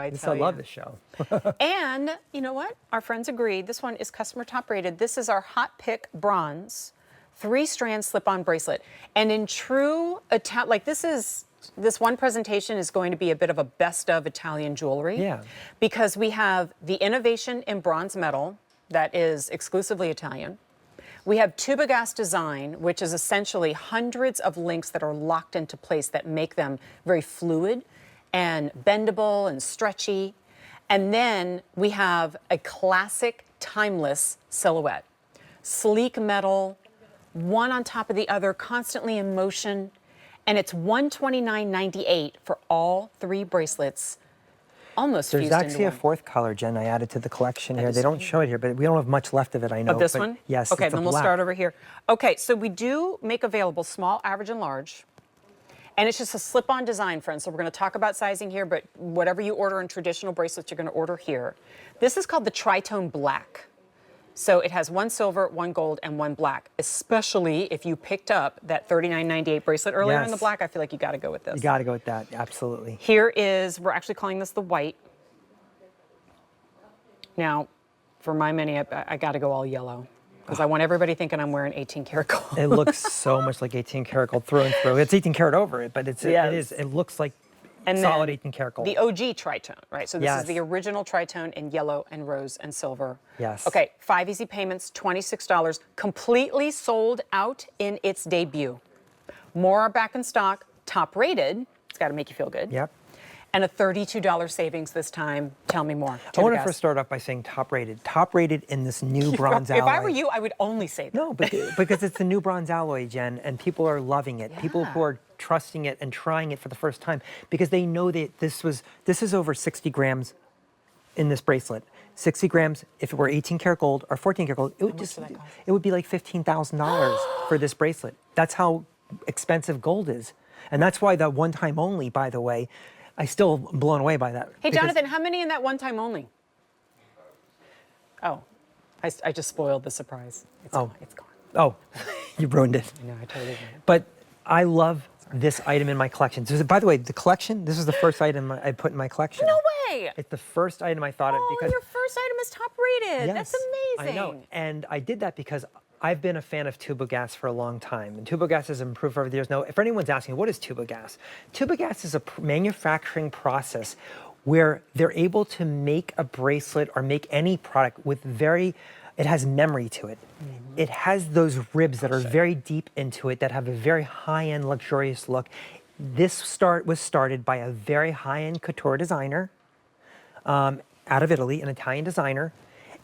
I I tell you. love this show. And you know what? Our friends agreed. This one is customer top rated. This is our Hot Pick Bronze 3-strand slip-on bracelet. And in true Italian, like this one presentation is going to be a bit of a best of Italian jewelry. Yeah. Because we have the innovation in bronze metal that is exclusively Italian. We have tubogas design, which is essentially hundreds of links that are locked into place that make them very fluid and bendable and stretchy. And then we have a classic, timeless silhouette. Sleek metal, one on top of the other, constantly in motion. And it's $129.98 for all 3 bracelets. Almost There's fused into actually a one. 4th color, Jen, I added to the collection here. is They don't show it here, but we don't have much left of it, I know. Of this but one? Yes. Okay, it's a then we'll black. start over here. Okay, so we do make available small, average, and large. And it's just a slip-on design, friends. So we're going to talk about sizing here, but whatever you order in traditional bracelets, you're going to order here. This is called the Tritone Black. So it has 1 silver, 1 gold, and 1 black. Especially if you picked up that $39.98 bracelet earlier in the Yes. black, I feel like you got to go with this. You got to go with that, absolutely. Here is, we're actually calling this the white. Now, for my many, I got to go all yellow because I want everybody thinking I'm wearing 18 karat gold. It looks so much like 18 karat gold through and through. It's 18 karat over it, but Yes. it looks like And solid then 18 karat gold. The OG tritone, right? So this Yes. is the original tritone in yellow and rose and silver. Yes. Okay, 5 easy payments, $26, completely sold out in its debut. More are back in stock, top rated. It's got to make you feel good. Yep. And a $32 savings this time. Tell me more. I want to Tubogas. first start off by saying top rated. Top rated in this new bronze alloy. If I were you, I would only say that. No, because it's the new bronze alloy, Jen, and people are loving it. People who are trusting it and trying it for the first time because they know that this is over 60 grams in this bracelet. 60 grams, if it were 18 karat gold or 14 karat gold, it would it would be like $15,000 for this bracelet. That's how expensive gold is. And that's why the one time only, by the way, I still am blown away by that. Hey, Jonathan, how many in that one time only? Oh, I just spoiled the surprise. It's gone. It's gone. Oh, you ruined it. No, I totally ruined it. But I love this item in my collection. So, by the way, the collection, this is the first item I put in my collection. No way! It's the first item I thought of because your first item is top rated. yes, That's amazing. I know. And I did that because I've been a fan of tubogas for a long time. And tubogas has improved over the years. Now, if anyone's asking, what is tubogas? Tubogas is a manufacturing process where they're able to make a bracelet or make any product with it has memory to it. It has those ribs that are very deep into it that have a very high-end, luxurious look. This was started by a very high-end couture designer out of Italy, an Italian designer,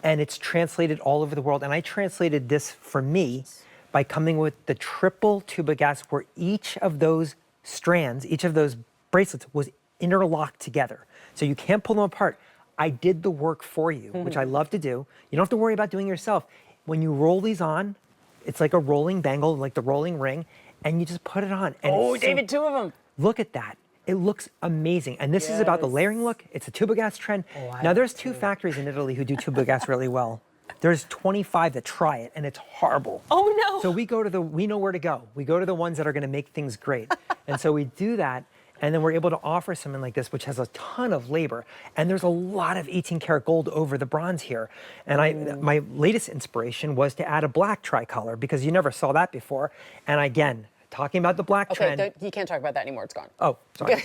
and it's translated all over the world. And I translated this for me by coming with the triple tubogas where each of those strands, each of those bracelets was interlocked together. So you can't pull them apart. I did the work for you, which I love to do. You don't have to worry about doing it yourself. When you roll these on, it's like a rolling bangle, like the rolling ring, and you just put it on. And David, 2 of them. Look at that. It looks amazing. And this is about the layering look. It's a tubogas trend. Now, there's 2 factories in Italy who do tubogas really well. There's 25 that try it, and it's horrible. Oh, no. So we know where to go. We go to the ones that are going to make things great. And so we do that. And then we're able to offer something like this, which has a ton of labor. And there's a lot of 18 karat gold over the bronze here. And my latest inspiration was to add a black tricolor because you never saw that before. And again, talking about the black trend. Okay, you can't talk about that anymore. It's gone. Oh, sorry.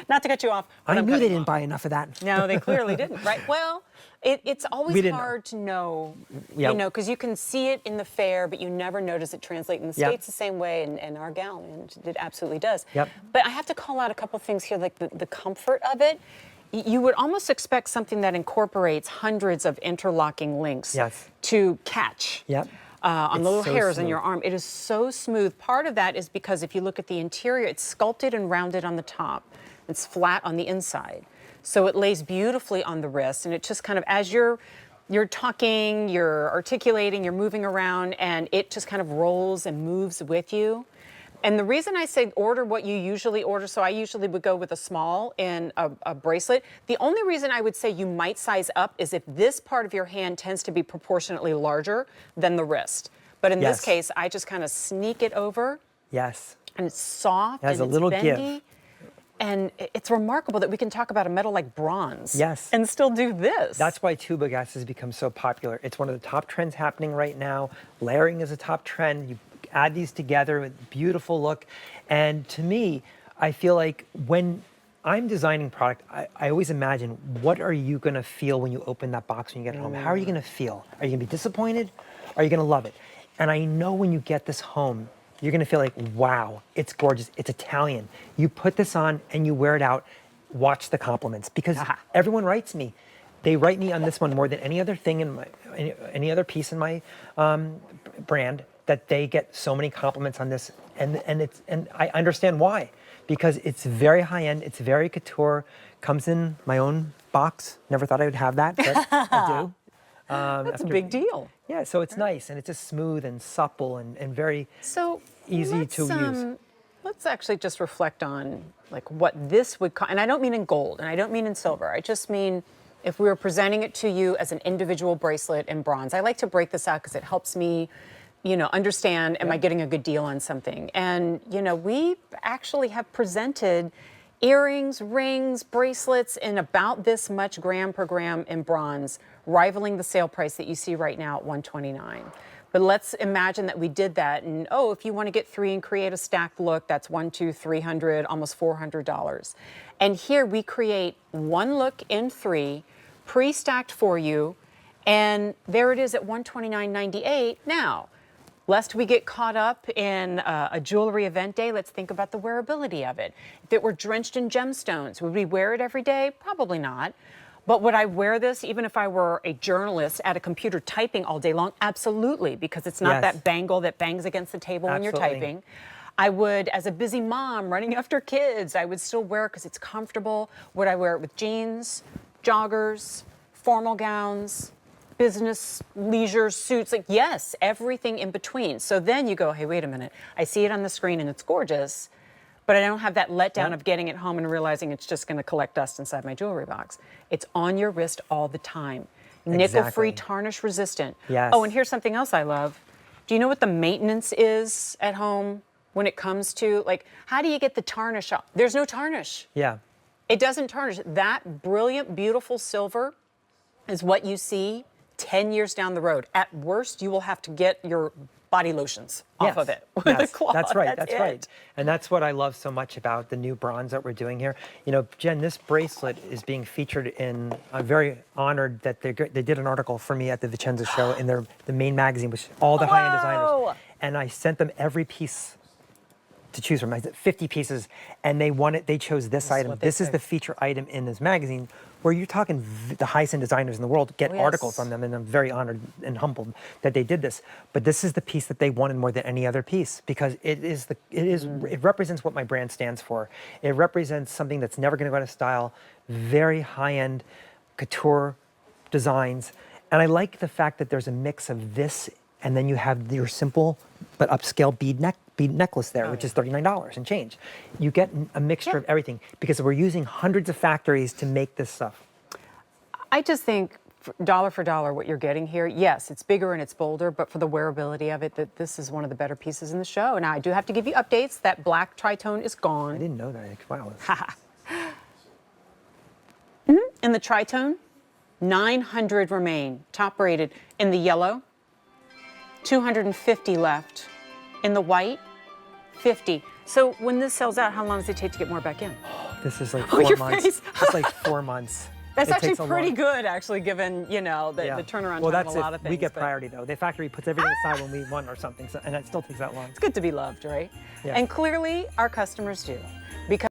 Not to cut you off. I knew they didn't buy enough of that. No, they clearly didn't, right? Well, it's always hard to know, you know, because you can see it in the fair, but you never notice it translate in the States the same way, and our gal, it absolutely does. Yep. But I have to call out a couple things here, like the comfort of it. You would almost expect something that incorporates hundreds of interlocking links to catch. Yep. On the little so hairs on smooth. your arm. It is so smooth. Part of that is because if you look at the interior, it's sculpted and rounded on the top. It's flat on the inside. So it lays beautifully on the wrist, and it just kind of, as you're talking, you're articulating, you're moving around, and it just kind of rolls and moves with you. And the reason I say order what you usually order, so I usually would go with a small in a bracelet. The only reason I would say you might size up is if this part of your hand tends to be proportionately larger than the wrist. But in this case, I just kind of sneak it over. Yes. And it's soft It has and a little it's give. bendy. And it's remarkable that we can talk about a metal like bronze Yes. and still do this. That's why tubogas has become so popular. It's one of the top trends happening right now. Layering is a top trend. You add these together with beautiful look. And to me, I feel like when I'm designing product, I always imagine, what are you gonna feel when you open that box when you get home? How are you gonna feel? Are you gonna be disappointed? Are you gonna love it? And I know when you get this home, you're gonna feel like, wow, it's gorgeous, it's Italian. You put this on and you wear it out, watch the compliments, because everyone writes me. They write me on this one more than any other thing in my, any other piece in my brand, that they get so many compliments on this, and I understand why, because it's very high end, it's very couture, comes in my own box. Never thought I would have that, but I do. That's a big deal. Yeah, so it's nice, and it's just smooth and supple and very easy to use. Let's actually just reflect on like what this would cost. And I don't mean in gold, and I don't mean in silver. I just mean if we were presenting it to you as an individual bracelet in bronze. I like to break this out because it helps me, you know, understand, am I getting a good deal on something? And, you know, we actually have presented earrings, rings, bracelets in about this much gram per gram in bronze, rivaling the sale price that you see right now at $129. But let's imagine that we did that, and oh, if you want to get 3 and create a stacked look, that's $300, almost $400. And here we create 1 look in 3, pre-stacked for you, and there it is at $129.98. Now, lest we get caught up in a jewelry event day, let's think about the wearability of it. If it were drenched in gemstones, would we wear it every day? Probably not. But would I wear this even if I were a journalist at a computer typing all day long? Absolutely, because it's not that bangle that bangs against the table when you're typing. I would, as a busy mom running after kids, I would still wear it because it's comfortable. Would I wear it with jeans, joggers, formal gowns, business, leisure, suits? Like, yes, everything in between. So then you go, hey, wait a minute. I see it on the screen and it's gorgeous, but I don't have that letdown of getting it home and realizing it's just going to collect dust inside my jewelry box. It's on your wrist all the time. Nickel-free, tarnish resistant. Yes. Oh, and here's something else I love. Do you know what the maintenance is at home when it comes to, like, how do you get the tarnish off? There's no tarnish. Yeah. It doesn't tarnish. That brilliant, beautiful silver is what you see 10 years down the road. At worst, you will have to get your body lotions off of it with a cloth. That's right. That's it. right. And that's what I love so much about the new bronze that we're doing here. You know, Jen, this bracelet is being featured in. I'm very honored that they did an article for me at the Vicenza show in the main magazine, which all the high-end designers. And I sent them every piece to choose from. I said 50 pieces, and they wanted. They chose this item. This is the feature item in this magazine, where you're talking the highest-end designers in the world get articles from them, and I'm very honored and humbled that they did this. But this is the piece that they wanted more than any other piece, because it represents what my brand stands for. It represents something that's never going to go out of style, very high-end couture designs, and I like the fact that there's a mix of this, and then you have your simple but upscale bead necklace there, which is $39 and change. You get a mixture of everything, because we're using hundreds of factories to make this stuff. I just think dollar for dollar what you're getting here, yes, it's bigger and it's bolder, but for the wearability of it, that this is one of the better pieces in the show. Now, I do have to give you updates. That black tritone is gone. I didn't know that. Wow. In the tritone, 900 remain, top rated. In the yellow, 250 left. In the white, 50. So when this sells out, how long does it take to get more back in? This is like 4 months. It's like 4 months. That's actually pretty good, actually, given, you know, the turnaround time on a lot of things. We get priority, though. The factory puts everything aside when we want or something, and it still takes that long. It's good to be loved, right? Yeah. And clearly, our customers do. Because